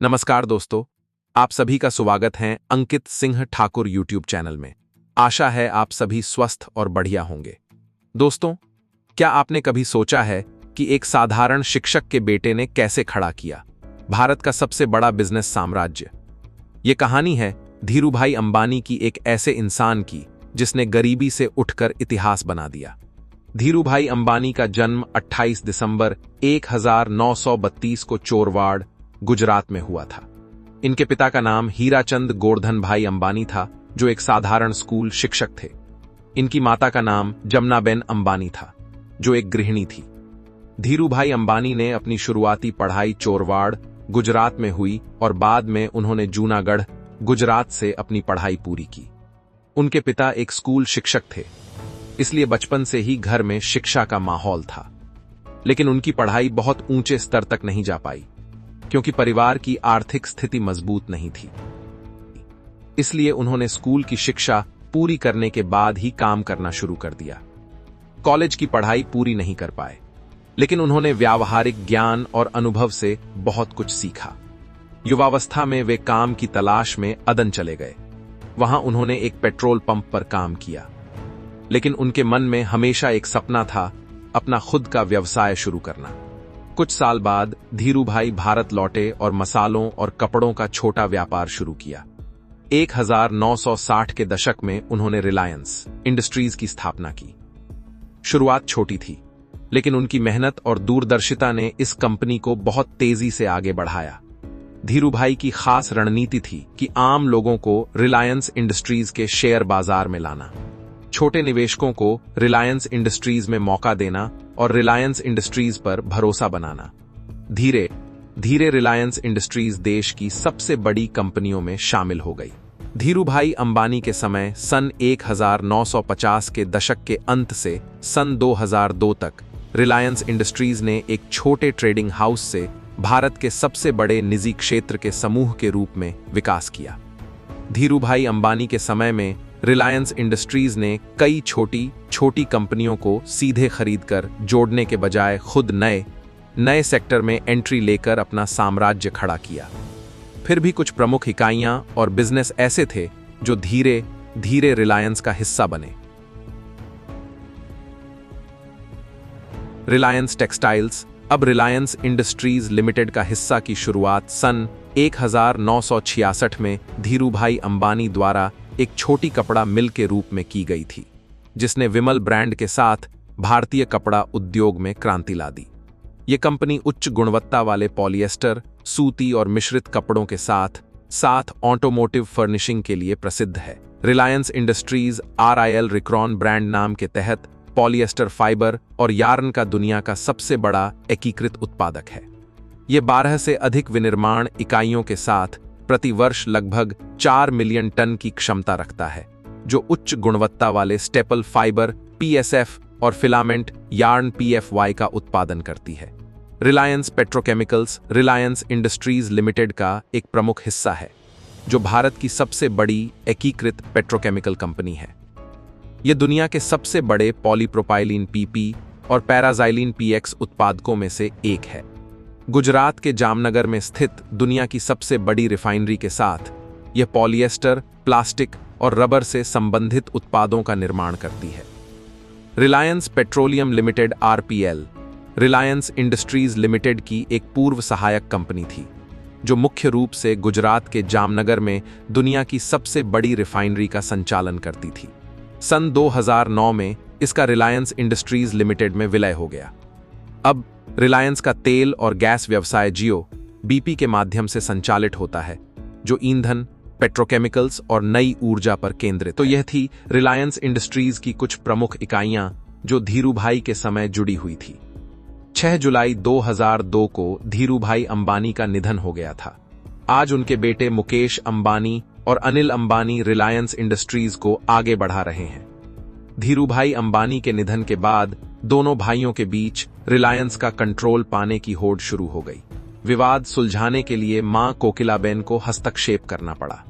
नमस्कार दोस्तों, आप सभी का स्वागत है अंकित सिंह ठाकुर यूट्यूब चैनल में। आशा है आप सभी स्वस्थ और बढ़िया होंगे। दोस्तों, क्या आपने कभी सोचा है कि एक साधारण शिक्षक के बेटे ने कैसे खड़ा किया भारत का सबसे बड़ा बिजनेस साम्राज्य? ये कहानी है धीरूभाई अंबानी की, एक ऐसे इंसान की जिसने गरीबी से उठकर इतिहास बना दिया। धीरूभाई अंबानी का जन्म 28 दिसंबर 1932 को चोरवाड़, गुजरात में हुआ था। इनके पिता का नाम हीराचंद गोवर्धन भाई अंबानी था, जो एक साधारण स्कूल शिक्षक थे। इनकी माता का नाम जमनाबेन अंबानी था, जो एक गृहिणी थी। धीरूभाई अंबानी ने अपनी शुरुआती पढ़ाई चोरवाड़, गुजरात में हुई और बाद में उन्होंने जूनागढ़, गुजरात से अपनी पढ़ाई पूरी की। उनके पिता एक स्कूल शिक्षक थे, इसलिए बचपन से ही घर में शिक्षा का माहौल था। लेकिन उनकी पढ़ाई बहुत ऊंचे स्तर तक नहीं जा पाई, क्योंकि परिवार की आर्थिक स्थिति मजबूत नहीं थी। इसलिए उन्होंने स्कूल की शिक्षा पूरी करने के बाद ही काम करना शुरू कर दिया। कॉलेज की पढ़ाई पूरी नहीं कर पाए, लेकिन उन्होंने व्यावहारिक ज्ञान और अनुभव से बहुत कुछ सीखा। युवावस्था में वे काम की तलाश में अदन चले गए। वहां उन्होंने एक पेट्रोल पंप पर काम किया, लेकिन उनके मन में हमेशा एक सपना था, अपना खुद का व्यवसाय शुरू करना। कुछ साल बाद धीरूभाई भारत लौटे और मसालों और कपड़ों का छोटा व्यापार शुरू किया। 1960 के दशक में उन्होंने रिलायंस इंडस्ट्रीज की स्थापना की। शुरुआत छोटी थी, लेकिन उनकी मेहनत और दूरदर्शिता ने इस कंपनी को बहुत तेजी से आगे बढ़ाया। धीरूभाई की खास रणनीति थी कि आम लोगों को रिलायंस इंडस्ट्रीज के शेयर बाजार में लाना, छोटे निवेशकों को रिलायंस इंडस्ट्रीज में मौका देना और रिलायंस इंडस्ट्रीज पर भरोसा बनाना। धीरे धीरे रिलायंस इंडस्ट्रीज देश की सबसे बड़ी कंपनियों में शामिल हो गई। धीरूभाई अंबानी के समय सन 1950 के दशक के अंत से सन 2002 तक रिलायंस इंडस्ट्रीज ने एक छोटे ट्रेडिंग हाउस से भारत के सबसे बड़े निजी क्षेत्र के समूह के रूप में विकास किया। धीरूभाई अंबानी के समय में रिलायंस इंडस्ट्रीज ने कई छोटी छोटी कंपनियों को सीधे खरीदकर जोड़ने के बजाय खुद नए सेक्टर में एंट्री लेकर अपना साम्राज्य खड़ा किया। फिर भी कुछ प्रमुख इकाइयां और बिजनेस ऐसे थे जो धीरे धीरे रिलायंस का हिस्सा बने। रिलायंस टेक्सटाइल्स, अब रिलायंस इंडस्ट्रीज लिमिटेड का हिस्सा, की शुरुआत सन 1966 में धीरूभाई अंबानी द्वारा एक छोटी कपड़ा मिल के रूप में की गई थी, जिसने विमल ब्रांड के साथ भारतीय कपड़ा उद्योग में क्रांति ला दी। ये कंपनी उच्च गुणवत्ता वाले पॉलिएस्टर, सूती और मिश्रित कपड़ों के साथ ऑटोमोटिव फर्निशिंग के लिए प्रसिद्ध है। रिलायंस इंडस्ट्रीज RIL रिक्रॉन ब्रांड नाम के तहत पॉलिएस्टर फाइबर और यार्न का दुनिया का सबसे बड़ा एकीकृत उत्पादक है। ये 12 से अधिक विनिर्माण इकाइयों के साथ प्रति वर्ष लगभग 4 मिलियन टन की क्षमता रखता है, जो उच्च गुणवत्ता वाले स्टेपल फाइबर PSF और फिलामेंट यार्न PFY का उत्पादन करती है। Reliance petrochemicals Reliance industries limited का एक प्रमुख हिस्सा है, जो भारत की सबसे बड़ी एकीकृत पेट्रोकेमिकल कंपनी है। यह दुनिया के सबसे बड़े पॉलीप्रोपाइलीन PP और पैराजाइलिन PX उत्पादकों में से एक है। गुजरात के जामनगर में स्थित दुनिया की सबसे बड़ी रिफाइनरी के साथ यह पॉलिएस्टर, प्लास्टिक और रबर से संबंधित उत्पादों का निर्माण करती है। Reliance petroleum limited RPL Reliance industries limited की एक पूर्व सहायक कंपनी थी, जो मुख्य रूप से गुजरात के जामनगर में दुनिया की सबसे बड़ी रिफाइनरी का संचालन करती थी। सन 2009 में इसका रिलायंस इंडस्ट्रीज लिमिटेड में विलय हो गया। अब रिलायंस का तेल और गैस व्यवसाय जियो BP के माध्यम से संचालित होता है, जो ईंधन, पेट्रोकेमिकल्स और नई ऊर्जा पर केंद्रित। तो यह थी रिलायंस इंडस्ट्रीज की कुछ प्रमुख इकाइयां जो धीरूभाई के समय जुड़ी हुई थी। 6 जुलाई 2002 को धीरूभाई अंबानी का निधन हो गया था। आज उनके बेटे मुकेश अंबानी और अनिल अंबानी रिलायंस इंडस्ट्रीज को आगे बढ़ा रहे हैं। धीरूभाई अंबानी के निधन के बाद दोनों भाइयों के बीच रिलायंस का कंट्रोल पाने की होड़ शुरू हो गई। विवाद सुलझाने के लिए मां कोकिलाबेन को हस्तक्षेप करना पड़ा।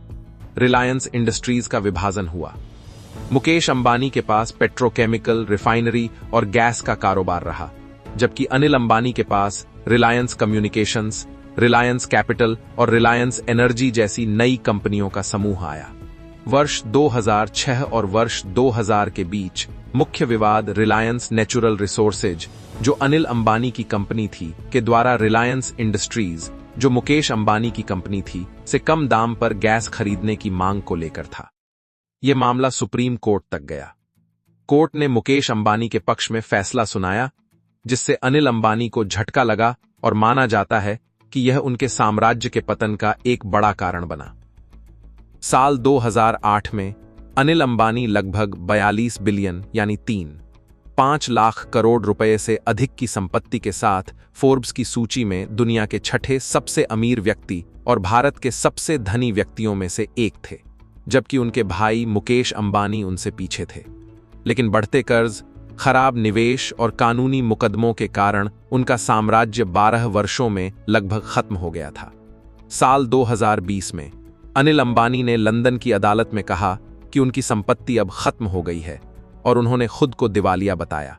रिलायंस इंडस्ट्रीज का विभाजन हुआ। मुकेश अंबानी के पास पेट्रोकेमिकल, रिफाइनरी और गैस का कारोबार रहा, जबकि अनिल अंबानी के पास रिलायंस कम्युनिकेशंस, रिलायंस कैपिटल और रिलायंस एनर्जी जैसी नई कंपनियों का समूह आया। वर्ष 2006 और वर्ष 2000 के बीच मुख्य विवाद रिलायंस नेचुरल रिसोर्सेज, जो अनिल अंबानी की कंपनी थी, के द्वारा रिलायंस इंडस्ट्रीज, जो मुकेश अंबानी की कंपनी थी, से कम दाम पर गैस खरीदने की मांग को लेकर था। यह मामला सुप्रीम कोर्ट तक गया। कोर्ट ने मुकेश अंबानी के पक्ष में फैसला सुनाया, जिससे अनिल अंबानी को झटका लगा और माना जाता है कि यह उनके साम्राज्य के पतन का एक बड़ा कारण बना। साल 2008 में अनिल अंबानी लगभग 42 बिलियन यानी 3.5 लाख करोड़ रुपए से अधिक की संपत्ति के साथ फोर्ब्स की सूची में दुनिया के छठे सबसे अमीर व्यक्ति और भारत के सबसे धनी व्यक्तियों में से एक थे, जबकि उनके भाई मुकेश अंबानी उनसे पीछे थे। लेकिन बढ़ते कर्ज, खराब निवेश और कानूनी मुकदमों के कारण उनका साम्राज्य 12 वर्षों में लगभग खत्म हो गया था। साल 2020 में अनिल अंबानी ने लंदन की अदालत में कहा कि उनकी संपत्ति अब खत्म हो गई है और उन्होंने खुद को दिवालिया बताया।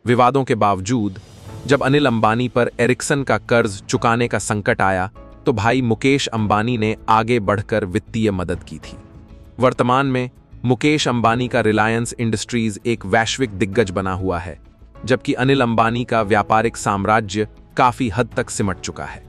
विवादों के बावजूद जब अनिल अंबानी पर एरिक्सन का कर्ज चुकाने का संकट आया, तो भाई मुकेश अंबानी ने आगे बढ़कर वित्तीय मदद की थी। वर्तमान में मुकेश अंबानी का रिलायंस इंडस्ट्रीज एक वैश्विक दिग्गज बना हुआ है, जबकि अनिल अंबानी का व्यापारिक साम्राज्य काफी हद तक सिमट चुका है।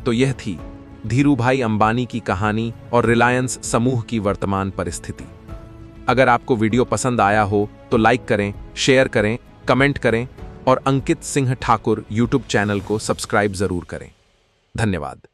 तो यह थी धीरूभाई अंबानी की कहानी और रिलायंस समूह की वर्तमान परिस्थिति। अगर आपको वीडियो पसंद आया हो तो लाइक करें, शेयर करें, कमेंट करें और अंकित सिंह ठाकुर यूट्यूब चैनल को सब्सक्राइब जरूर करें। धन्यवाद।